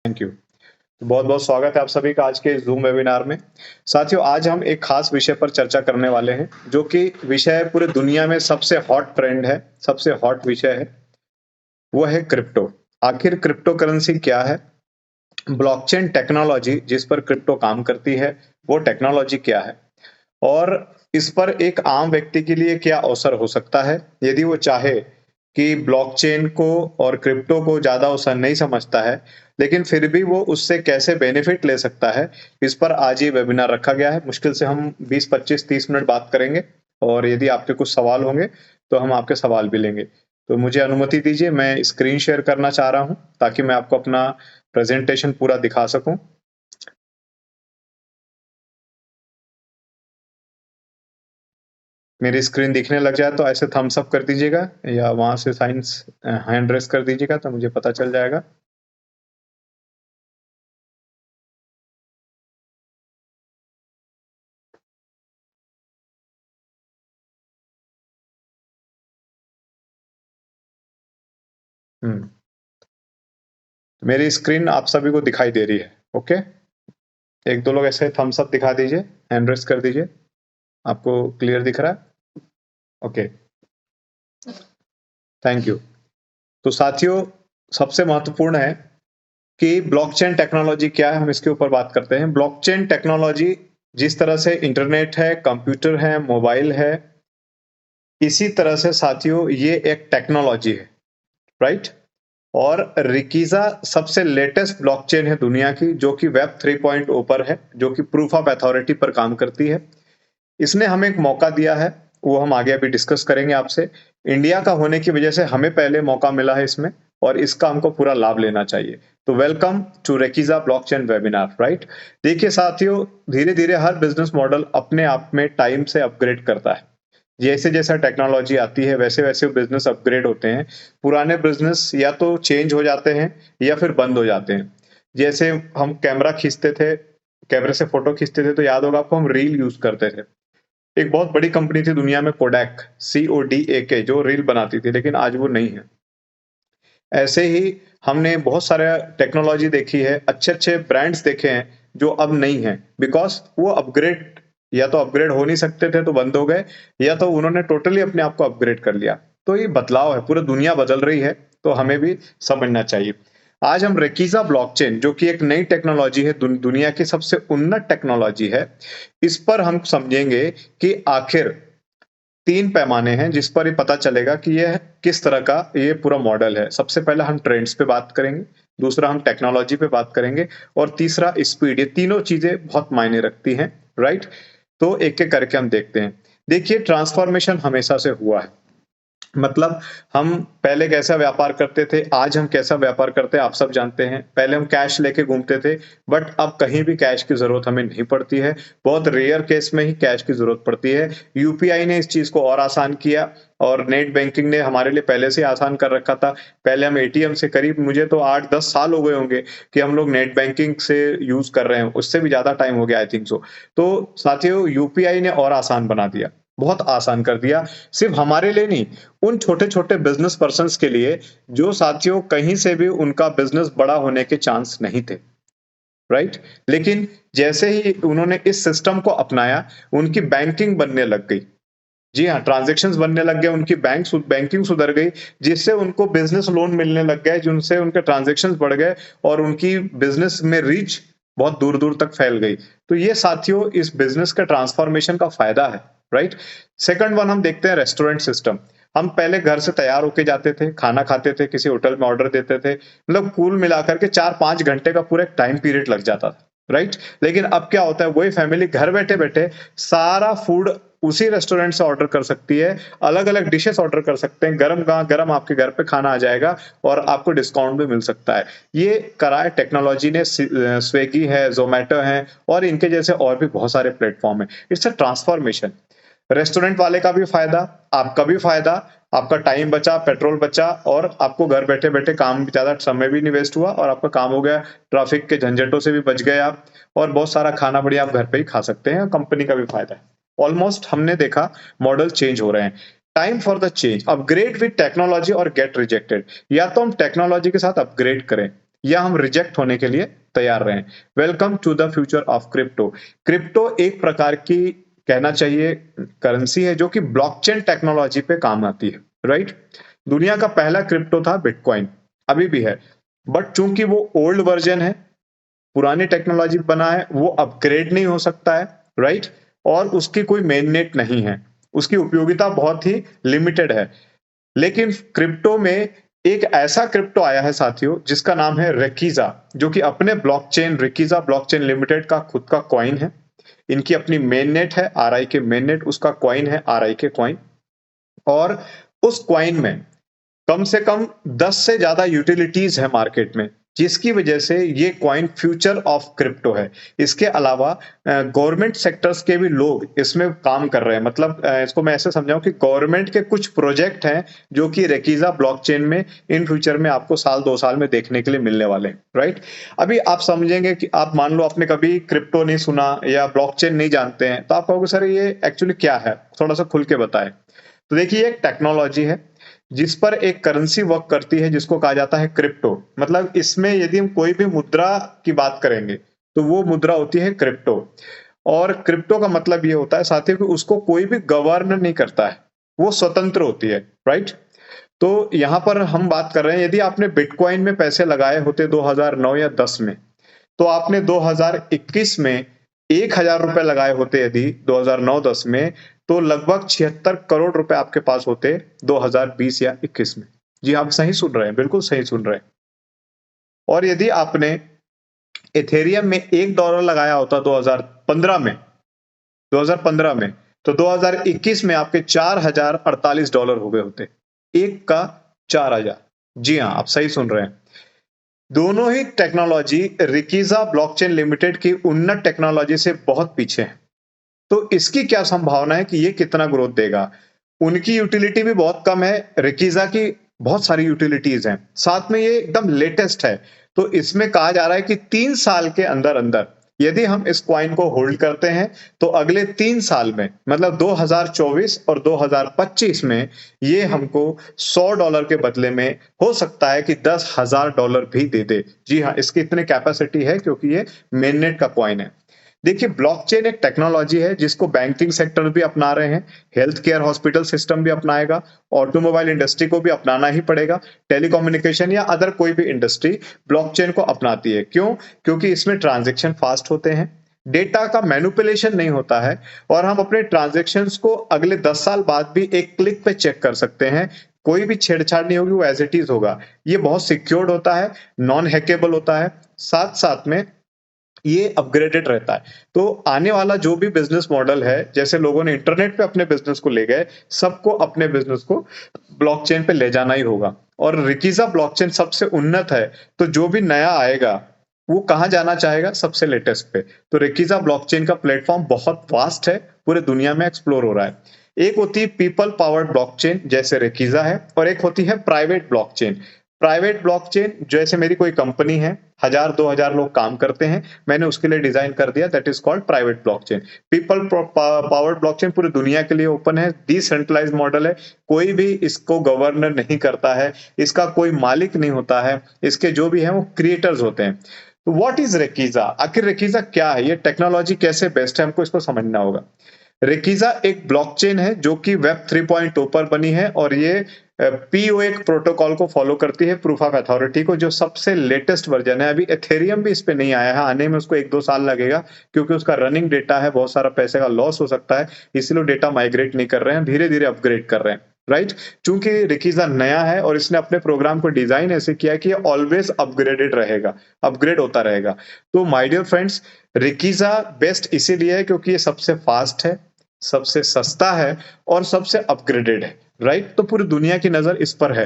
Thank you. बहुत बहुत स्वागत है आप सभी का आज के जूम वेबिनार में। साथियों, आज हम एक खास विषय पर चर्चा करने वाले हैं, जो कि विषय पूरे दुनिया में सबसे हॉट ट्रेंड है, सबसे हॉट विषय है। वो है क्रिप्टो। आखिर क्रिप्टो करेंसी क्या है? ब्लॉकचेन टेक्नोलॉजी जिस पर क्रिप्टो काम करती है, वो टेक्नोलॉजी क्या है? और इस पर एक आम व्यक्ति के लिए क्या अवसर हो सकता है यदि वो चाहे कि ब्लॉकचेन को और क्रिप्टो को ज्यादा अवसर नहीं समझता है, लेकिन फिर भी वो उससे कैसे बेनिफिट ले सकता है। इस पर आज ये वेबिनार रखा गया है। मुश्किल से हम 20, 25, 30 मिनट बात करेंगे और यदि आपके कुछ सवाल होंगे तो हम आपके सवाल भी लेंगे। तो मुझे अनुमति दीजिए, मैं स्क्रीन शेयर करना चाह रहा हूं ताकि मैं आपको अपना प्रेजेंटेशन पूरा दिखा सकूं। मेरी स्क्रीन दिखने लग जाए तो ऐसे थम्स अप कर दीजिएगा या वहां से साइंस हैंड रेस कर दीजिएगा तो मुझे पता चल जाएगा। हम्म मेरी स्क्रीन आप सभी को दिखाई दे रही है? ओके, एक दो लोग ऐसे थम्स अप दिखा दीजिए, हैंड रेस कर दीजिए। आपको क्लियर दिख रहा है? Okay, thank you. तो साथियों, सबसे महत्वपूर्ण है कि ब्लॉकचेन टेक्नोलॉजी क्या है, हम इसके ऊपर बात करते हैं। ब्लॉकचेन टेक्नोलॉजी जिस तरह से इंटरनेट है, कंप्यूटर है, मोबाइल है, इसी तरह से साथियों ये एक टेक्नोलॉजी है, राइट? और रिकीजा सबसे लेटेस्ट ब्लॉकचेन है दुनिया की, जो कि वेब 3.0 पर है, जो कि प्रूफ ऑफ अथॉरिटी पर काम करती है। इसने हमें एक मौका दिया है, वो हम आगे अभी डिस्कस करेंगे आपसे। इंडिया का होने की वजह से हमें पहले मौका मिला है इसमें, और इसका हमको पूरा लाभ लेना चाहिए। तो welcome to Rekiza blockchain webinar, right? देखिए साथियों, धीरे धीरे हर बिजनेस मॉडल अपने आप में टाइम से अपग्रेड करता है। जैसे जैसा टेक्नोलॉजी आती है वैसे वैसे बिजनेस अपग्रेड होते हैं। पुराने बिजनेस या तो चेंज हो जाते हैं या फिर बंद हो जाते हैं। जैसे हम कैमरा खींचते थे, कैमरे से फोटो खींचते थे, तो याद होगा आपको, हम रील यूज करते थे। एक बहुत बड़ी कंपनी थी दुनिया में, कोडैक, CODAK, जो रील बनाती थी, लेकिन आज वो नहीं है। ऐसे ही हमने बहुत सारे टेक्नोलॉजी देखी है, अच्छे अच्छे ब्रांड्स देखे हैं जो अब नहीं है, बिकॉज वो अपग्रेड, या तो अपग्रेड हो नहीं सकते थे तो बंद हो गए, या तो उन्होंने टोटली अपने आप को अपग्रेड कर लिया। तो ये बदलाव है, पूरी दुनिया बदल रही है, तो हमें भी समझना चाहिए। आज हम रेकीजा ब्लॉकचेन, जो कि एक नई टेक्नोलॉजी है, दुनिया की सबसे उन्नत टेक्नोलॉजी है, इस पर हम समझेंगे कि आखिर 3 पैमाने हैं जिस पर ये पता चलेगा कि ये किस तरह का ये पूरा मॉडल है। सबसे पहले हम ट्रेंड्स पे बात करेंगे, दूसरा हम टेक्नोलॉजी पे बात करेंगे, और तीसरा स्पीड। ये तीनों चीजें बहुत मायने रखती हैं, राइट? तो एक एक करके हम देखते हैं। देखिए, ट्रांसफॉर्मेशन हमेशा से हुआ है। मतलब हम पहले कैसा व्यापार करते थे, आज हम कैसा व्यापार करते हैं, आप सब जानते हैं। पहले हम कैश लेके घूमते थे, बट अब कहीं भी कैश की जरूरत हमें नहीं पड़ती है। बहुत रेयर केस में ही कैश की जरूरत पड़ती है। यूपीआई ने इस चीज को और आसान किया, और नेट बैंकिंग ने हमारे लिए पहले से आसान कर रखा था। पहले हम एटीएम से, करीब मुझे तो 8-10 साल हो गए होंगे कि हम लोग नेट बैंकिंग से यूज कर रहे हैं, उससे भी ज्यादा टाइम हो गया, आई थिंक सो। तो साथियों, यूपीआई ने और आसान बना दिया, बहुत आसान कर दिया। सिर्फ हमारे लिए नहीं, उन छोटे छोटे बिजनेस पर्सन्स के लिए जो साथियों कहीं से भी उनका बिजनेस बड़ा होने के चांस नहीं थे, राइट? लेकिन जैसे ही उन्होंने इस सिस्टम को अपनाया, उनकी बैंकिंग बनने लग गई। जी हाँ, ट्रांजैक्शंस बनने लग गए, उनकी बैंकिंग सुधर गई, जिससे उनको बिजनेस लोन मिलने लग गए, जिनसे उनके ट्रांजैक्शंस बढ़ गए और उनकी बिजनेस में रीच बहुत दूर दूर तक फैल गई। तो ये साथियों इस बिजनेस का ट्रांसफॉर्मेशन का फायदा है, राइट? सेकंड वन हम देखते हैं, रेस्टोरेंट सिस्टम। हम पहले घर से तैयार होके जाते थे, खाना खाते थे, किसी होटल में ऑर्डर देते थे, मतलब कुल मिलाकर के 4-5 घंटे का पूरा एक टाइम पीरियड लग जाता था, राइट? लेकिन अब क्या होता है, वही फैमिली घर बैठे बैठे सारा फूड उसी रेस्टोरेंट से ऑर्डर कर सकती है। अलग अलग डिशेस ऑर्डर कर सकते हैं, गरम का गरम आपके घर पे खाना आ जाएगा, और आपको डिस्काउंट भी मिल सकता है। ये कराए टेक्नोलॉजी ने। स्विगी है, जोमेटो है, और इनके जैसे और भी बहुत सारे प्लेटफॉर्म है। It's a transformation. रेस्टोरेंट वाले का भी फायदा, आपका भी फायदा, आपका टाइम बचा, पेट्रोल बचा, और आपको घर बैठे बैठे काम, ज्यादा समय भी नहीं वेस्ट हुआ, और आपका काम हो गया। ट्रैफिक के झंझटों से भी बच गए आप, और बहुत सारा खाना बढ़िया आप घर पे ही खा सकते हैं। कंपनी का भी फायदा है। ऑलमोस्ट हमने देखा मॉडल चेंज हो रहे हैं। Time for the change, upgrade with technology और गेट रिजेक्टेड। या तो हम टेक्नोलॉजी के साथ अपग्रेड करें, या हम रिजेक्ट होने के लिए तैयार रहें। Welcome to the future of crypto. Crypto एक प्रकार की कहना चाहिए करेंसी है जो कि ब्लॉकचेन टेक्नोलॉजी पे काम आती है, राइट। दुनिया का पहला क्रिप्टो था बिटकॉइन, अभी भी है, बट चूंकि वो ओल्ड वर्जन है, पुरानी टेक्नोलॉजी बना है, वो अपग्रेड नहीं हो सकता है, राइट। और उसकी कोई मेननेट नहीं है, उसकी उपयोगिता बहुत ही लिमिटेड है। लेकिन क्रिप्टो में एक ऐसा क्रिप्टो आया है साथियों जिसका नाम है रेकीजा, जो कि अपने ब्लॉकचेन रेकीजा ब्लॉकचेन लिमिटेड का खुद का कॉइन है। इनकी अपनी मेननेट है, आरआई के मेननेट, उसका कॉइन है आरआई के कॉइन। और उस कॉइन में कम से कम 10 से ज्यादा यूटिलिटीज है मार्केट में, जिसकी वजह से ये कॉइन फ्यूचर ऑफ क्रिप्टो है। इसके अलावा गवर्नमेंट सेक्टर्स के भी लोग इसमें काम कर रहे हैं। मतलब इसको मैं ऐसे समझाऊं कि गवर्नमेंट के कुछ प्रोजेक्ट हैं जो कि रेकीजा ब्लॉकचेन में इन फ्यूचर में आपको साल 2 साल में देखने के लिए मिलने वाले हैं, राइट। अभी आप समझेंगे कि आप मान लो आपने कभी क्रिप्टो नहीं सुना या ब्लॉकचेन नहीं जानते हैं, तो आप कहोगे सर ये एक्चुअली क्या है, थोड़ा सा खुल के बताएं। तो देखिए, एक टेक्नोलॉजी है जिस पर एक करेंसी वर्क करती है जिसको कहा जाता है क्रिप्टो। मतलब इसमें यदि हम कोई भी मुद्रा की बात करेंगे तो वो मुद्रा होती है क्रिप्टो। और क्रिप्टो का मतलब ये होता है साथियों कि उसको कोई भी गवर्न नहीं करता है, वो स्वतंत्र होती है, राइट। तो यहां पर हम बात कर रहे हैं, यदि आपने बिटकॉइन में पैसे लगाए होते 2009 या 10 में, तो आपने 2021 में 1000 रुपए लगाए होते यदि 2009-10 में, तो लगभग 76 करोड़ रुपए आपके पास होते 2020 या 21 में। जी, आप सही सुन रहे हैं, बिल्कुल सही सुन रहे हैं। और यदि आपने इथेरियम में $1 लगाया होता 2015 में, तो 2021 में आपके $4048 हो गए होते, एक का 4000। जी हाँ, आप सही सुन रहे हैं। दोनों ही टेक्नोलॉजी रिकीजा ब्लॉकचेन लिमिटेड की उन्नत टेक्नोलॉजी से बहुत पीछे है। तो इसकी क्या संभावना है कि ये कितना ग्रोथ देगा। उनकी यूटिलिटी भी बहुत कम है, रिकीजा की बहुत सारी यूटिलिटीज हैं, साथ में ये एकदम लेटेस्ट है। तो इसमें कहा जा रहा है कि 3 साल के अंदर अंदर यदि हम इस क्वाइन को होल्ड करते हैं तो अगले 3 साल में, मतलब 2024 और 2025 में, ये हमको $100 के बदले में हो सकता है कि $10,000 भी दे दे। जी हाँ, इसकी इतनी कैपेसिटी है क्योंकि ये मेननेट का क्वाइन है। देखिए, ब्लॉकचेन एक टेक्नोलॉजी है जिसको बैंकिंग सेक्टर भी अपना रहे हैं, हेल्थ केयर हॉस्पिटल सिस्टम भी अपनाएगा, ऑटोमोबाइल इंडस्ट्री को भी अपनाना ही पड़ेगा, टेलीकम्युनिकेशन या अदर कोई भी इंडस्ट्री ब्लॉकचेन को अपनाती है। क्यों? क्योंकि इसमें ट्रांजैक्शन फास्ट होते हैं, डेटा का मैनिपुलेशन नहीं होता है, और हम अपने ट्रांजैक्शंस को अगले 10 साल बाद भी एक क्लिक पे चेक कर सकते हैं। कोई भी छेड़छाड़ नहीं होगी, वो एज इट इज होगा। ये बहुत सिक्योर्ड होता है, नॉन हैकेबल होता है, साथ साथ में ये अपग्रेडेड रहता है। तो आने वाला जो भी बिजनेस मॉडल है, जैसे लोगों ने इंटरनेट पे अपने बिजनेस को ले गए, सबको अपने बिजनेस को ब्लॉकचेन पे ले जाना ही होगा। और रिकीजा ब्लॉकचेन सबसे उन्नत है, तो जो भी नया आएगा वो कहाँ जाना चाहेगा? सबसे लेटेस्ट पे। तो रिकीजा ब्लॉकचेन का प्लेटफॉर्म बहुत वास्ट है, पूरे दुनिया में एक्सप्लोर हो रहा है। एक होती है पीपल पावर्ड ब्लॉकचेन जैसे रिकीजा है, और एक होती है प्राइवेट ब्लॉकचेन। प्राइवेट ब्लॉकचेन जैसे मेरी कोई कंपनी है, 1000-2000 लोग काम करते हैं, मैंने उसके लिए डिजाइन कर दिया, that is called private blockchain. People powered blockchain पूरी दुनिया के लिए ओपन है, डिसेंट्रलाइज्ड मॉडल है, कोई भी इसको गवर्नर नहीं करता है, इसका कोई मालिक नहीं होता है, इसके जो भी है वो क्रिएटर्स होते हैं। तो व्हाट इज रेकीजा? आखिर रेकीजा क्या है, ये टेक्नोलॉजी कैसे बेस्ट है, हमको इसको समझना होगा। रेकीजा एक ब्लॉकचेन है जो कि वेब 3.0 पर बनी है, और ये पीओए प्रोटोकॉल को फॉलो करती है, प्रूफ ऑफ अथॉरिटी को, जो सबसे लेटेस्ट वर्जन है। अभी एथेरियम भी इस पे नहीं आया है, आने में उसको 1-2 साल लगेगा, क्योंकि उसका रनिंग डेटा है, बहुत सारा पैसे का लॉस हो सकता है, इसलिए डेटा माइग्रेट नहीं कर रहे हैं, धीरे धीरे अपग्रेड कर रहे हैं, राइट। चूंकि रिकीजा नया है और इसने अपने प्रोग्राम को डिजाइन ऐसे किया कि ऑलवेज अपग्रेडेड रहेगा, अपग्रेड होता रहेगा। तो माय डियर फ्रेंड्स, रिकीजा बेस्ट इसीलिए है क्योंकि ये सबसे फास्ट है, सबसे सस्ता है और सबसे अपग्रेडेड है, राइट। तो पूरी दुनिया की नजर इस पर है।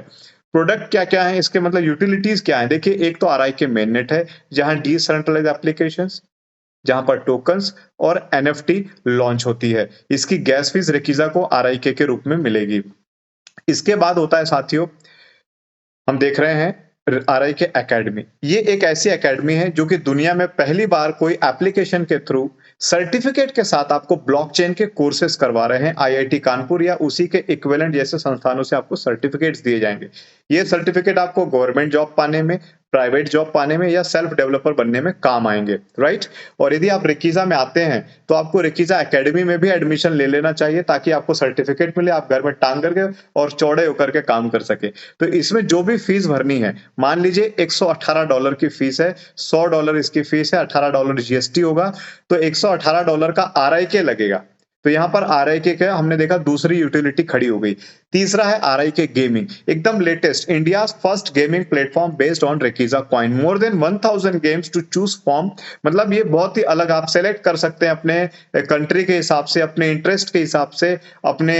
प्रोडक्ट क्या क्या है इसके, मतलब यूटिलिटीज क्या है? देखिए, एक तो आरआई के मेननेट है, जहां डिसेंट्रलाइज्ड एप्लीकेशंस, जहां पर टोकन्स और एनएफटी लॉन्च होती है। इसकी गैस फीस रेकीजा को आरआई के रूप में मिलेगी। इसके बाद होता है साथियों, हम देख रहे हैं आरआई के एकेडमी। ये एक ऐसी एकेडमी है जो कि दुनिया में पहली बार कोई एप्लीकेशन के थ्रू सर्टिफिकेट के साथ आपको ब्लॉकचेन के कोर्सेज करवा रहे हैं। आईआईटी कानपुर या उसी के इक्विवेलेंट जैसे संस्थानों से आपको सर्टिफिकेट्स दिए जाएंगे। ये सर्टिफिकेट आपको गवर्नमेंट जॉब पाने में, प्राइवेट जॉब पाने में या सेल्फ डेवलपर बनने में काम आएंगे, राइट। और यदि आप रिकीजा में आते हैं तो आपको रिकीजा एकेडमी में भी एडमिशन ले लेना चाहिए ताकि आपको सर्टिफिकेट मिले, आप घर में टांग करके और चौड़े होकर के काम कर सके। तो इसमें जो भी फीस भरनी है, मान लीजिए $118 की फीस है, $100 इसकी फीस है, $18 जीएसटी होगा, तो $118 का RIK लगेगा। तो यहाँ पर RIK का हमने देखा दूसरी यूटिलिटी खड़ी हो गई। तीसरा है RIK गेमिंग, एकदम latest, India first gaming platform based on Rekiza coin, more than 1000 games to choose from. मतलब ये बहुत ही अलग, आप सेलेक्ट कर सकते हैं अपने कंट्री के हिसाब से, अपने इंटरेस्ट के हिसाब से, अपने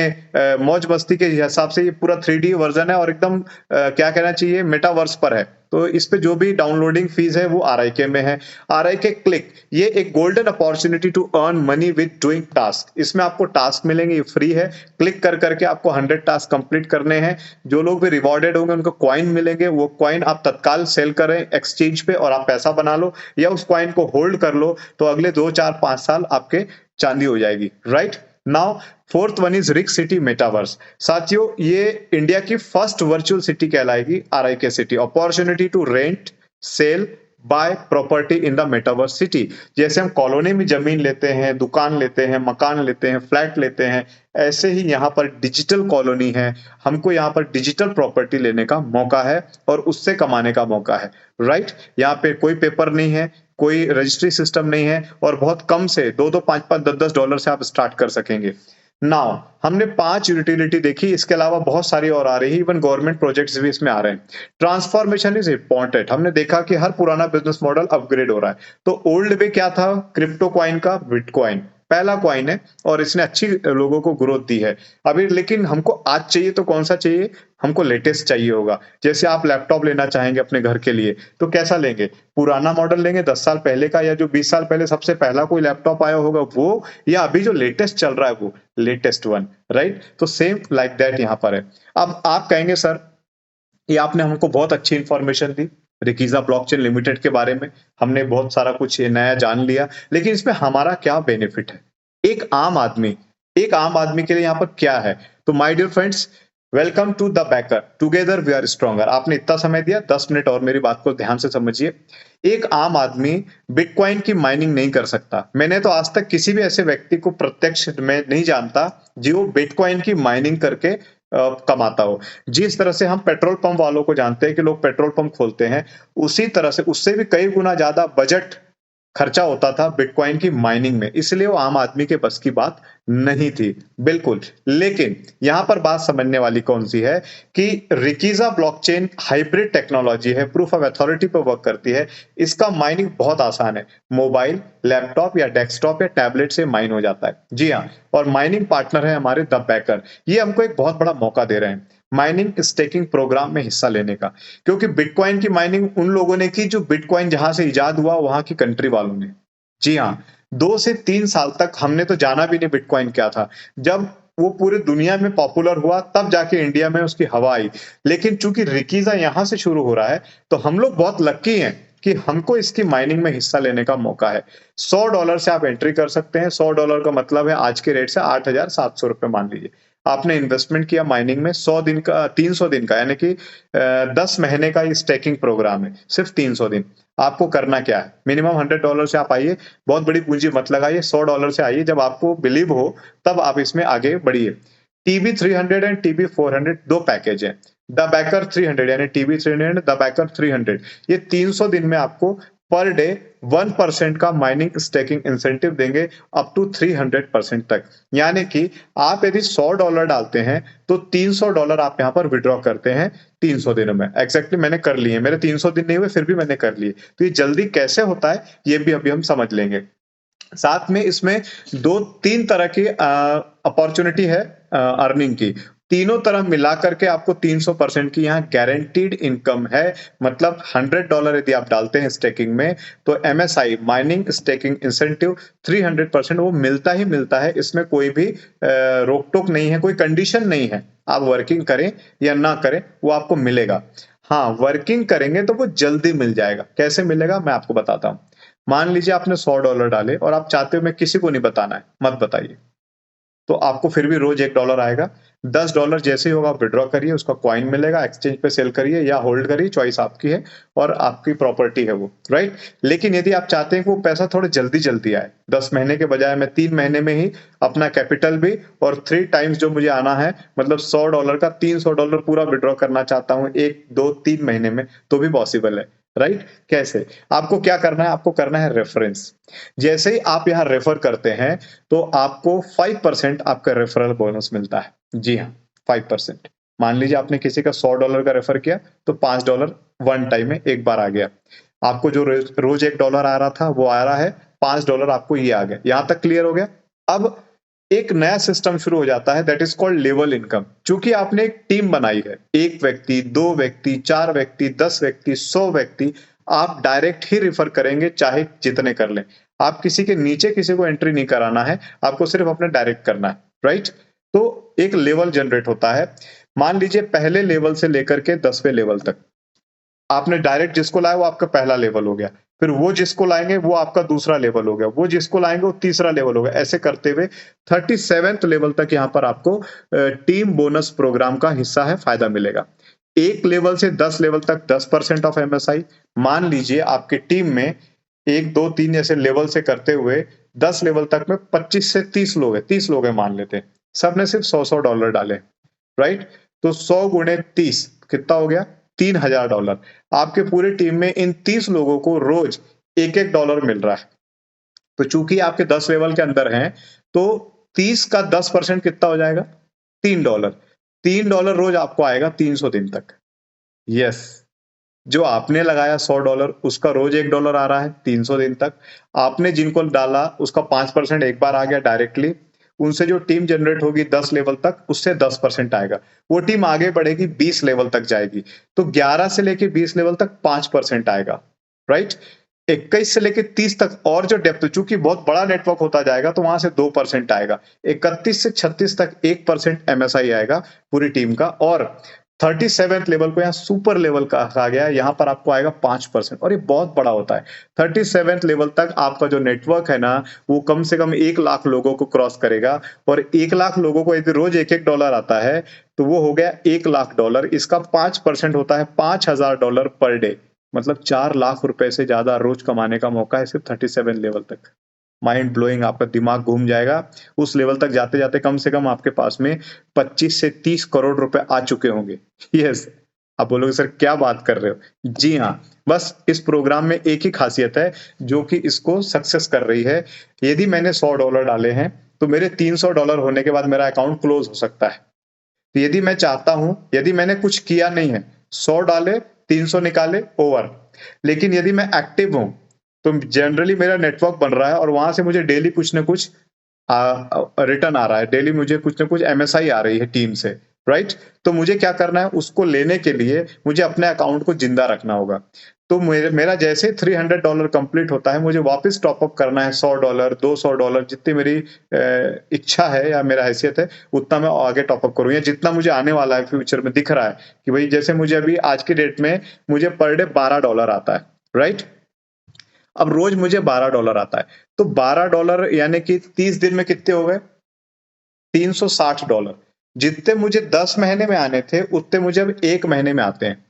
मौज मस्ती के हिसाब से। ये पूरा 3D वर्जन है और एकदम क्या कहना चाहिए, मेटावर्स पर है। तो इस पे जो भी डाउनलोडिंग फीस है वो RIK में है। RIK क्लिक, ये एक golden opportunity to earn money with doing task, इसमें आपको टास्क मिलेंगे, ये फ्री है। क्लिक कर करके आपको 100 टास्क कंप्लीट करने हैं। जो लोग भी रिवॉर्डेड होंगे उनको कॉइन मिलेंगे, वो कॉइन आप तत्काल सेल करें एक्सचेंज पे और आप पैसा बना लो, या उस कॉइन को होल्ड कर लो, तो अगले 2 4 5 साल आपके चांदी हो जाएगी, right. Now fourth one is Rik city metaverse. साथियों, ये इंडिया की फर्स्ट वर्चुअल सिटी कहलाएगी, RIK city. Opportunity to rent, sale, buy property in the metaverse city. जैसे हम कॉलोनी में जमीन लेते हैं, दुकान लेते हैं, मकान लेते हैं, फ्लैट लेते हैं, ऐसे ही यहाँ पर डिजिटल कॉलोनी है, हमको यहाँ पर डिजिटल प्रॉपर्टी लेने का मौका है और उससे कमाने का मौका है, राइट। यहाँ पे कोई पेपर नहीं है, कोई रजिस्ट्री सिस्टम नहीं है, और बहुत कम से 2-2, 5-5, $10-10 से आप स्टार्ट कर सकेंगे। नाउ हमने 5 यूटिलिटी देखी, इसके अलावा बहुत सारी और आ रही है, इवन गवर्नमेंट प्रोजेक्ट्स भी इसमें आ रहे हैं। ट्रांसफॉर्मेशन इज इंपॉर्टेंट, हमने देखा कि हर पुराना बिजनेस मॉडल अपग्रेड हो रहा है। तो ओल्ड में क्या था, क्रिप्टो कॉइन का बिटकॉइन पहला कॉइन है और इसने अच्छी लोगों को ग्रोथ दी है अभी। लेकिन हमको आज चाहिए तो कौन सा चाहिए, हमको लेटेस्ट चाहिए होगा। जैसे आप लैपटॉप लेना चाहेंगे अपने घर के लिए, तो कैसा लेंगे, पुराना मॉडल लेंगे 10 साल पहले का, या जो 20 साल पहले सबसे पहला कोई लैपटॉप आया होगा वो, या अभी जो लेटेस्ट चल रहा है वो लेटेस्ट वन, राइट। तो सेम लाइक दैट यहाँ पर है। अब आप कहेंगे सर ये आपने हमको बहुत अच्छी इंफॉर्मेशन दी रिकीजा ब्लॉकचेन लिमिटेड के बारे में, हमने बहुत सारा कुछ नया जान लिया, लेकिन इसमें हमारा क्या बेनिफिट है एक आम आदमी, एक आम आदमी के लिए यहाँ पर क्या है। तो my dear friends, welcome to the backer, together we are stronger. आपने इतना समय दिया, 10 मिनट और मेरी बात को ध्यान से समझिए। एक आम आदमी बिटकॉइन की माइनिंग नहीं कर सकता। मैंने तो आज तक किसी भी ऐसे व्यक्ति को प्रत्यक्ष में नहीं जानता जो बिटकॉइन की माइनिंग करके कमाता हो। जिस तरह से हम पेट्रोल पंप वालों को जानते हैं कि लोग पेट्रोल पंप खोलते हैं, उसी तरह से उससे भी कई गुना ज्यादा बजट खर्चा होता था बिटकॉइन की माइनिंग में, इसलिए वो आम आदमी के बस की बात नहीं थी, बिल्कुल। लेकिन यहां पर बात समझने वाली कौन सी है कि रिकीजा ब्लॉकचेन हाइब्रिड टेक्नोलॉजी है, प्रूफ ऑफ अथॉरिटी पर वर्क करती है। इसका माइनिंग बहुत आसान है, मोबाइल, लैपटॉप या डेस्कटॉप या टैबलेट से माइन हो जाता है। जी हाँ, और माइनिंग पार्टनर है हमारे द बैकर। ये हमको एक बहुत बड़ा मौका दे रहे हैं माइनिंग स्टेकिंग प्रोग्राम में हिस्सा लेने का, क्योंकि बिटकॉइन की माइनिंग उन लोगों ने की जो बिटकॉइन जहां से इजाद हुआ वहां की कंट्री वालों ने। जी हाँ, 2 से 3 साल तक हमने तो जाना भी नहीं बिटकॉइन क्या था। जब वो पूरी दुनिया में पॉपुलर हुआ तब जाके इंडिया में उसकी हवा आई। लेकिन चूंकि रिकीजा यहां से शुरू हो रहा है तो हम लोग बहुत लकी हैं कि हमको इसकी माइनिंग में हिस्सा लेने का मौका है। $100 से आप एंट्री कर सकते हैं। $100 का मतलब है आज के रेट से 8,700 मान लीजिए। आपने इन्वेस्टमेंट किया माइनिंग में, 100 दिन का, 300 दिन का, यानी कि 10 महीने का ये स्टेकिंग प्रोग्राम है, सिर्फ 300 दिन। आपको करना क्या है, मिनिमम $100 से आप आइए, बहुत बड़ी पूंजी मत लगाइए, $100 से आइए। जब आपको बिलीव हो तब आप इसमें आगे बढ़िए। TB300 एंड TB400 दो पैकेज है। द बैकर 300 यानी TB300, द बैकर 300, ये 300 दिन में आपको पर डे 1% का माइनिंग स्टेकिंग इंसेंटिव देंगे अप टू 300% तक। यानी कि आप यदि $100 डालते हैं तो $300 आप यहाँ पर विड्रॉ करते हैं 300 दिनों में। एक्जैक्टली मैंने कर लिए, मेरे 300 दिन नहीं हुए फिर भी मैंने कर लिए। तो ये जल्दी कैसे होता है ये भी अभी हम समझ लेंगे। साथ में इसमें 2-3 तरह की अपॉर्चुनिटी है अर्निंग की। तीनों तरफ मिला करके आपको 300% की यहाँ गारंटीड इनकम है। मतलब $100 यदि आप डालते हैं स्टेकिंग में तो MSI माइनिंग स्टेकिंग इंसेंटिव 300% वो मिलता ही मिलता है। इसमें कोई भी रोक टोक नहीं है, कोई कंडीशन नहीं है। आप वर्किंग करें या ना करें वो आपको मिलेगा। हाँ, वर्किंग करेंगे तो वो जल्दी मिल जाएगा। कैसे मिलेगा मैं आपको बताता हूँ। मान लीजिए आपने $100 डाले और आप चाहते हो मैं किसी को नहीं बताना है, मत बताइए। तो आपको फिर भी रोज $1 आएगा। $10 जैसे ही होगा आप विड्रॉ करिए, उसका कॉइन मिलेगा, एक्सचेंज पे सेल करिए या होल्ड करिए, चॉइस आपकी है और आपकी प्रॉपर्टी है वो, राइट। लेकिन यदि आप चाहते हैं कि वो पैसा थोड़े जल्दी जल्दी आए, 10 महीने के बजाय मैं 3 महीने में ही अपना कैपिटल भी और 3 टाइम्स जो मुझे आना है, मतलब $100 का $300 पूरा विड्रॉ करना चाहता हूं 1, 2, 3 महीने में, तो भी पॉसिबल है, राइट। कैसे? आपको क्या करना है? आपको करना है रेफरेंस। जैसे ही आप यहाँ रेफर करते हैं तो आपको 5% आपका रेफरल बोनस मिलता है। जी हाँ, 5%। मान लीजिए आपने किसी का $100 का रेफर किया तो $5 वन टाइम में एक बार आ गया। आपको जो रोज $1 आ रहा था वो आ रहा है, $5 आपको ये आ गया। यहां तक क्लियर हो गया? अब एक नया सिस्टम शुरू हो जाता है, that is called level income. चूंकि आपने एक टीम बनाई है, 1 व्यक्ति, 2 व्यक्ति, 4 व्यक्ति, 10 व्यक्ति, 100 व्यक्ति, आप डायरेक्ट ही रिफर करेंगे चाहे जितने कर लें। आप किसी के नीचे किसी को एंट्री नहीं कराना है, आपको सिर्फ अपने डायरेक्ट करना है, राइट। तो एक लेवल जनरेट होता है। मान लीजिए पहले लेवल से लेकर के 10वें लेवल तक आपने डायरेक्ट जिसको लाया वो आपका पहला लेवल हो गया, फिर वो जिसको लाएंगे वो आपका दूसरा लेवल हो गया, वो जिसको लाएंगे वो तीसरा लेवल हो गया। ऐसे करते हुए 37th लेवल तक यहाँ पर आपको टीम बोनस प्रोग्राम का हिस्सा है, फायदा मिलेगा। एक लेवल से 10 लेवल तक 10% ऑफ एमएसआई। मान लीजिए आपकी टीम में 1, 2, 3 जैसे लेवल से करते हुए 10 लेवल तक में 25 से 30 लोग हैं, 30 लोग हैं मान लेते हैं, सबने सिर्फ $100 डाले, राइट। तो 100 गुणे 30 कितना हो गया? $3000। आपके पूरी टीम में इन 30 लोगों को रोज $1 मिल रहा है। तो चूंकि आपके 10 लेवल के अंदर हैं, तो 30 का 10% कितना हो जाएगा? $3। $3 रोज आपको आएगा 300 दिन तक। यस, जो आपने लगाया $100 उसका रोज $1 आ रहा है 300 दिन तक। आपने जिनको डाला उसका 5% एक बार आ गया डायरेक्टली। उनसे जो टीम जनरेट होगी 10 लेवल तक, उससे 10% आएगा। वो टीम आगे बढ़ेगी 20 लेवल तक जाएगी, तो 11 से लेके 20 लेवल तक 5% आएगा, राइट। 21 से लेके 30 तक और जो डेप्थ, चूंकि बहुत बड़ा नेटवर्क होता जाएगा तो वहां से 2% आएगा। 31 से 36 तक 1% एमएसआई आएगा पूरी टीम का। और 37th लेवल को यहाँ सुपर लेवल कहा गया है, यहाँ पर आपको आएगा 5%, और ये बहुत बड़ा होता है। 37th लेवल तक आपका जो नेटवर्क है ना, वो कम से कम 1 लाख लोगों को क्रॉस करेगा, और 1 लाख लोगों को यदि रोज $1 आता है तो वो हो गया $1 लाख। इसका 5% होता है $5000 पर डे, मतलब 4 लाख रुपए से ज्यादा रोज कमाने का मौका है सिर्फ 37 लेवल तक। माइंड ब्लोइंग, आपका दिमाग घूम जाएगा। उस लेवल तक जाते जाते कम से कम आपके पास में 25 से 30 करोड़ रुपए आ चुके होंगे। यस, आप बोलोगे सर क्या बात कर रहे हो? जी हाँ, बस इस प्रोग्राम में एक ही खासियत है जो कि इसको सक्सेस कर रही है। यदि मैंने $100 डाले हैं तो मेरे $300 होने के बाद मेरा अकाउंट क्लोज हो सकता है। तो यदि मैं चाहता हूं, यदि मैंने कुछ किया नहीं है, 100 डाले, 300 निकाले, ओवर। लेकिन यदि मैं एक्टिव हूं तो जनरली मेरा नेटवर्क बन रहा है और वहां से मुझे डेली कुछ ना कुछ रिटर्न आ रहा है, डेली मुझे कुछ ना कुछ एमएसआई आ रही है टीम से, राइट। तो मुझे क्या करना है? उसको लेने के लिए मुझे अपने अकाउंट को जिंदा रखना होगा। तो मेरा जैसे $300 कंप्लीट होता है, मुझे वापस टॉप अप करना है $100, $200, जितनी मेरी इच्छा है या मेरा हैसियत है उतना मैं आगे टॉप अप करूँ, या जितना मुझे आने वाला है फ्यूचर में दिख रहा है कि भाई जैसे मुझे अभी आज की डेट में मुझे पर डे $12 आता है, राइट। अब रोज मुझे $12 आता है, तो $12 यानी कि 30 दिन में कितने हो गए? $360। जितने मुझे 10 महीने में आने थे उतने मुझे अब 1 महीने में आते हैं।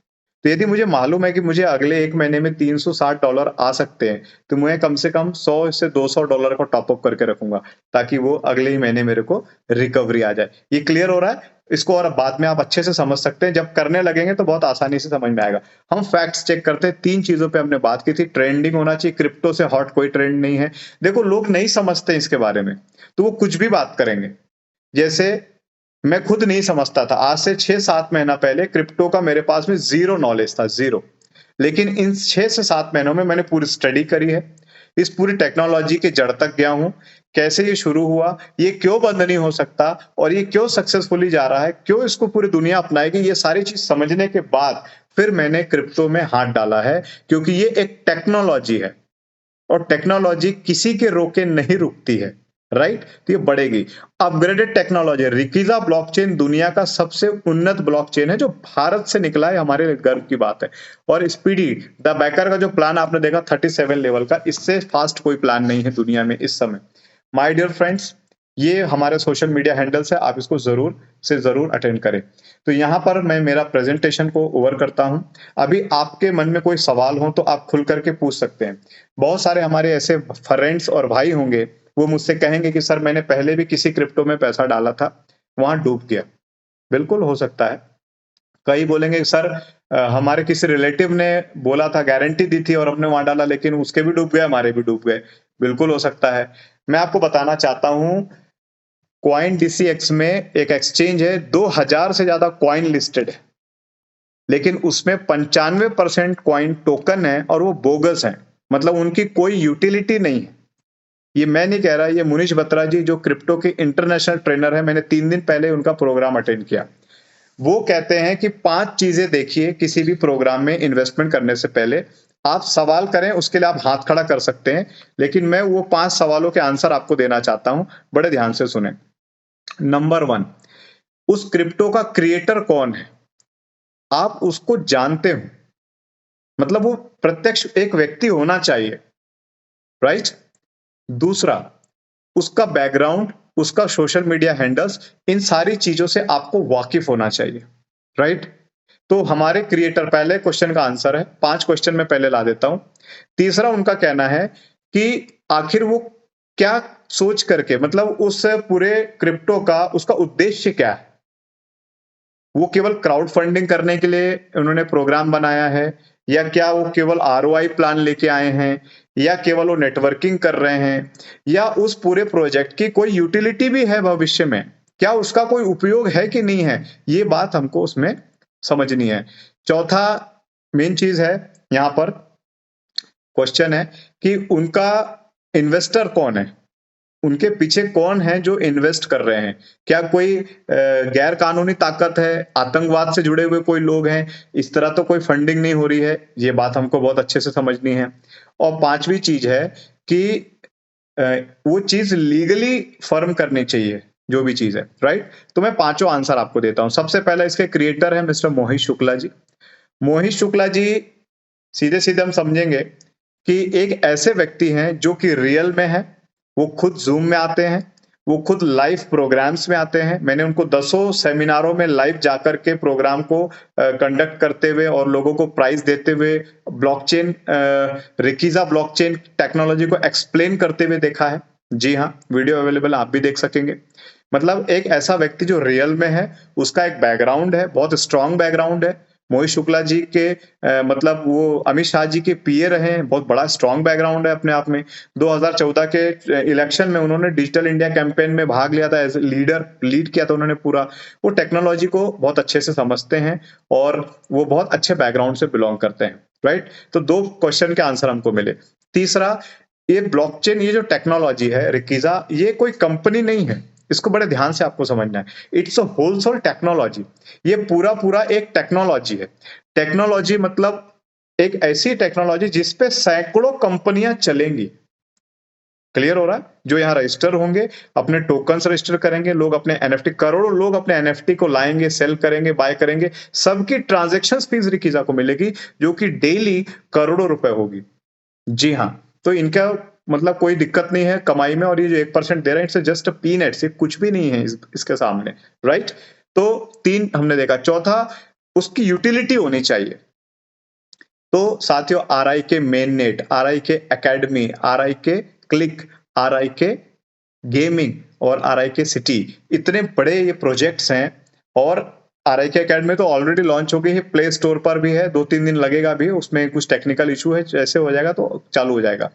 तो यदि मुझे मालूम है कि मुझे अगले 1 महीने में $360 आ सकते हैं, तो मैं कम से कम 100 से $200 को टॉप अप करके रखूंगा, ताकि वो अगले ही महीने मेरे को रिकवरी आ जाए। ये क्लियर हो रहा है? इसको और बाद में आप अच्छे से समझ सकते हैं, जब करने लगेंगे तो बहुत आसानी से समझ में आएगा। हम फैक्ट्स चेक करते हैं, 3 चीजों पे हमने बात की थी। ट्रेंडिंग होना चाहिए, क्रिप्टो से हॉट कोई ट्रेंड नहीं है। देखो लोग नहीं समझते इसके बारे में, तो वो कुछ भी बात करेंगे। जैसे मैं खुद नहीं समझता था, आज से 6-7 महीना पहले क्रिप्टो का मेरे पास में जीरो नॉलेज था, जीरो। लेकिन इन 6 से 7 महीनों में मैंने पूरी स्टडी करी है, इस पूरी टेक्नोलॉजी के जड़ तक गया हूं, कैसे ये शुरू हुआ, ये क्यों बंद नहीं हो सकता, और ये क्यों सक्सेसफुली जा रहा है, क्यों इसको पूरी दुनिया अपनाएगी, ये सारी चीज समझने के बाद फिर मैंने क्रिप्टो में हाथ डाला है, क्योंकि ये एक टेक्नोलॉजी है और टेक्नोलॉजी किसी के रोके नहीं रुकती है, राइट। तो ये बढ़ेगी। अपग्रेडेड टेक्नोलॉजी, रिकीजा ब्लॉकचेन दुनिया का सबसे उन्नत ब्लॉकचेन है जो भारत से निकला है, हमारे गर्व की बात है। और स्पीडी द बैकर का जो प्लान आपने देखा 37 लेवल का, इससे फास्ट कोई प्लान नहीं है दुनिया में इस समय। माय डियर फ्रेंड्स, ये हमारे सोशल मीडिया हैंडल्स है, आप इसको जरूर से जरूर अटेंड करें। तो यहाँ पर मैं मेरा प्रेजेंटेशन को ओवर करता हूँ। अभी आपके मन में कोई सवाल हो तो आप खुल करके पूछ सकते हैं। बहुत सारे हमारे ऐसे फ्रेंड्स और भाई होंगे, वो मुझसे कहेंगे कि सर मैंने पहले भी किसी क्रिप्टो में पैसा डाला था, वहां डूब गया। बिल्कुल हो सकता है। कई बोलेंगे सर हमारे किसी रिलेटिव ने बोला था, गारंटी दी थी और हमने वहां डाला, लेकिन उसके भी डूब गए, हमारे भी डूब गए। बिल्कुल हो सकता है। मैं आपको बताना चाहता हूं, कॉइन डीसीएक्स में एक एक्सचेंज है, 2000 से ज्यादा कॉइन लिस्टेड है, लेकिन उसमें 95% कॉइन टोकन है और वो बोगस है, मतलब उनकी कोई यूटिलिटी नहीं है। ये मैं नहीं कह रहा, ये मुनीश बत्रा जी जो क्रिप्टो के इंटरनेशनल ट्रेनर है, मैंने 3 दिन पहले उनका प्रोग्राम अटेंड किया। वो कहते हैं कि 5 चीजें देखिए किसी भी प्रोग्राम में इन्वेस्टमेंट करने से पहले। आप सवाल करें, उसके लिए आप हाथ खड़ा कर सकते हैं, लेकिन मैं वो 5 सवालों के आंसर आपको देना चाहता हूं, बड़े ध्यान से सुने। नंबर 1, उस क्रिप्टो का क्रिएटर कौन है, आप उसको जानते हो, मतलब वो प्रत्यक्ष एक व्यक्ति होना चाहिए, राइट। दूसरा, उसका बैकग्राउंड, उसका सोशल मीडिया हैंडल्स, इन सारी चीजों से आपको वाकिफ होना चाहिए, राइट। तो हमारे क्रिएटर, पहले क्वेश्चन का आंसर है, 5 क्वेश्चन में पहले ला देता हूं। तीसरा, उनका कहना है कि आखिर वो क्या सोच करके, मतलब उस पूरे क्रिप्टो का उसका उद्देश्य क्या है। वो केवल क्राउड फंडिंग करने के लिए उन्होंने प्रोग्राम बनाया है, या क्या वो केवल आरओआई प्लान लेके आए हैं, या केवल वो नेटवर्किंग कर रहे हैं, या उस पूरे प्रोजेक्ट की कोई यूटिलिटी भी है भविष्य में, क्या उसका कोई उपयोग है कि नहीं है, ये बात हमको उसमें समझनी है। चौथा मेन चीज है, यहां पर क्वेश्चन है कि उनका इन्वेस्टर कौन है, उनके पीछे कौन है जो इन्वेस्ट कर रहे हैं। क्या कोई गैर कानूनी ताकत है, आतंकवाद से जुड़े हुए कोई लोग हैं, इस तरह तो कोई फंडिंग नहीं हो रही है, ये बात हमको बहुत अच्छे से समझनी है। और पांचवी चीज है कि वो चीज लीगली फर्म करनी चाहिए, जो भी चीज है, राइट। तो मैं पांचों आंसर आपको देता हूं। सबसे पहले इसके क्रिएटर है मिस्टर मोहित शुक्ला जी। मोहित शुक्ला जी, सीधे सीधे हम समझेंगे कि एक ऐसे व्यक्ति हैं जो कि रियल में है, वो खुद जूम में आते हैं, वो खुद लाइव प्रोग्राम्स में आते हैं। मैंने उनको दसों सेमिनारों में लाइव जाकर के प्रोग्राम को कंडक्ट करते हुए और लोगों को प्राइज देते हुए ब्लॉकचेन, रिकीजा ब्लॉकचेन टेक्नोलॉजी को एक्सप्लेन करते हुए देखा है। जी हाँ, वीडियो अवेलेबल, आप भी देख सकेंगे। मतलब एक ऐसा व्यक्ति जो रियल में है, उसका एक बैकग्राउंड है, बहुत स्ट्रांग बैकग्राउंड है। मोहित शुक्ला जी के मतलब वो अमित शाह जी के पीए रहे हैं, बहुत बड़ा स्ट्रांग बैकग्राउंड है अपने आप में। 2014 के इलेक्शन में उन्होंने डिजिटल इंडिया कैंपेन में भाग लिया था, एज लीडर लीड किया था उन्होंने पूरा। वो टेक्नोलॉजी को बहुत अच्छे से समझते हैं और वो बहुत अच्छे बैकग्राउंड से बिलोंग करते हैं, राइट। तो 2 क्वेश्चन के आंसर हमको मिले। तीसरा, ये ब्लॉकचेन, ये जो टेक्नोलॉजी है रिकीजा, ये कोई कंपनी नहीं है, इसको बड़े ध्यान से आपको समझना है। इट्स अ होलसेल टेक्नोलॉजी, ये पूरा पूरा एक टेक्नोलॉजी है। टेक्नोलॉजी मतलब एक ऐसी टेक्नोलॉजी जिसपे सैकड़ों कंपनियां चलेंगी। क्लियर हो रहा है? जो यहाँ रजिस्टर होंगे, अपने टोकन्स रजिस्टर करेंगे, लोग अपने एनएफटी, करोड़ों लोग अपने एनएफटी को लाएंगे, सेल करेंगे, बाय करेंगे, सबकी ट्रांजेक्शन फीस रिकीजा को मिलेगी, जो कि डेली करोड़ों रुपए होगी। जी हाँ, तो इनका मतलब कोई दिक्कत नहीं है कमाई में, और ये जो 1% दे रहे हैं, इट्स जस्ट पीनट्स, ये कुछ भी नहीं है इसके सामने, राइट। तो 3 हमने देखा। चौथा, उसकी यूटिलिटी होनी चाहिए। तो साथियों, आरआई के मेन नेट, आरआई के एकेडमी, आरआई के क्लिक, आरआई के गेमिंग और आरआई के सिटी, इतने बड़े ये प्रोजेक्ट्स हैं। और आरआई के एकेडमी तो ऑलरेडी लॉन्च हो गई है, प्ले स्टोर पर भी है, 2-3 दिन लगेगा भी, उसमें कुछ टेक्निकल इशू है, जैसे हो जाएगा तो चालू हो जाएगा।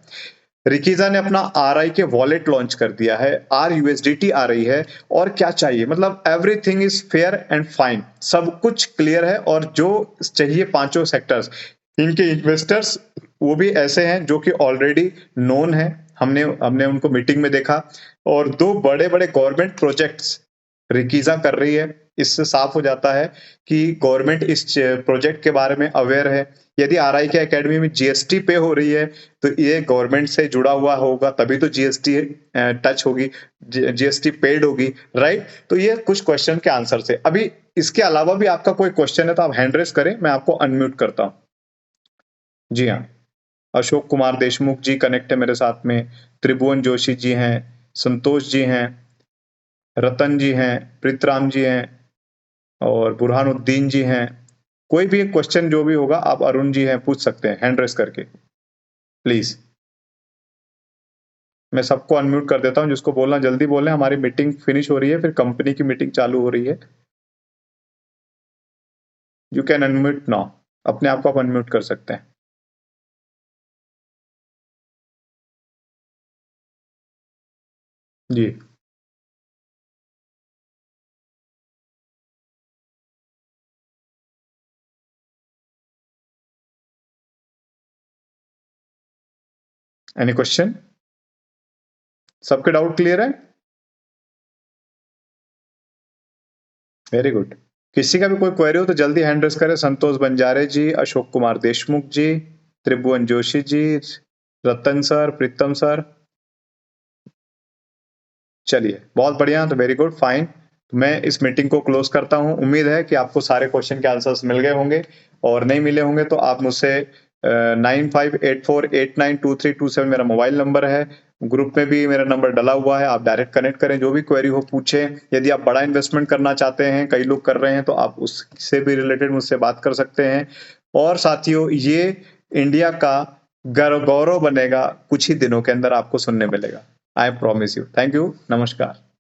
रिकीजा ने अपना आरआई के वॉलेट लॉन्च कर दिया है, RUSDT आ रही है, और क्या चाहिए, मतलब everything is fair and fine, सब कुछ क्लियर है। और जो चाहिए पांचों सेक्टर्स, इनके इन्वेस्टर्स वो भी ऐसे हैं जो कि ऑलरेडी नोन है, हमने हमने उनको मीटिंग में देखा। और 2 बड़े बड़े गवर्नमेंट प्रोजेक्ट्स रिकीजा कर रही है। इससे साफ हो जाता है कि गवर्नमेंट इस प्रोजेक्ट के बारे में अवेयर है। यदि आरआई के एकेडमी में जीएसटी पे हो रही है तो ये गवर्नमेंट से जुड़ा हुआ होगा, तभी तो जीएसटी टच होगी, जीएसटी पेड होगी, राइट। तो ये कुछ क्वेश्चन के आंसर थे। अभी इसके अलावा भी आपका कोई क्वेश्चन है तो आप हैंड रेस करें, मैं आपको अनम्यूट करता हूं। जी हाँ, अशोक कुमार देशमुख जी कनेक्ट है मेरे साथ में, त्रिभुवन जोशी जी हैं, संतोष जी हैं, रतन जी हैं, प्रीतराम जी हैं और बुरहानुद्दीन जी हैं। कोई भी एक क्वेश्चन जो भी होगा आप अरुण जी हैं पूछ सकते हैं हैंड रेस करके प्लीज। मैं सबको अनम्यूट कर देता हूं, जिसको बोलना जल्दी बोलें, हमारी मीटिंग फिनिश हो रही है, फिर कंपनी की मीटिंग चालू हो रही है। यू कैन अनम्यूट नाउ, अपने आप को आप अनम्यूट कर सकते हैं। जी एनी क्वेश्चन? सबके डाउट क्लियर है? Very good. किसी का भी कोई क्वेरी हो तो जल्दी हैंड रेस करें। संतोष बंजारे जी, अशोक कुमार देशमुख जी, त्रिभुवन जोशी जी, रतन सर, प्रीतम सर। चलिए बहुत बढ़िया, तो वेरी गुड, फाइन। मैं इस मीटिंग को क्लोज करता हूं। उम्मीद है कि आपको सारे क्वेश्चन के आंसर्स मिल गए होंगे, और नहीं मिले होंगे तो आप मुझसे 9584892327 मेरा मोबाइल नंबर है। ग्रुप में भी मेरा नंबर डला हुआ है, आप डायरेक्ट कनेक्ट करें, जो भी क्वेरी हो पूछें। यदि आप बड़ा इन्वेस्टमेंट करना चाहते हैं, कई लोग कर रहे हैं, तो आप उससे भी रिलेटेड मुझसे बात कर सकते हैं। और साथियों, ये इंडिया का गौरव बनेगा, कुछ ही दिनों के अंदर आपको सुनने मिलेगा। I promise you. Thank you, नमस्कार।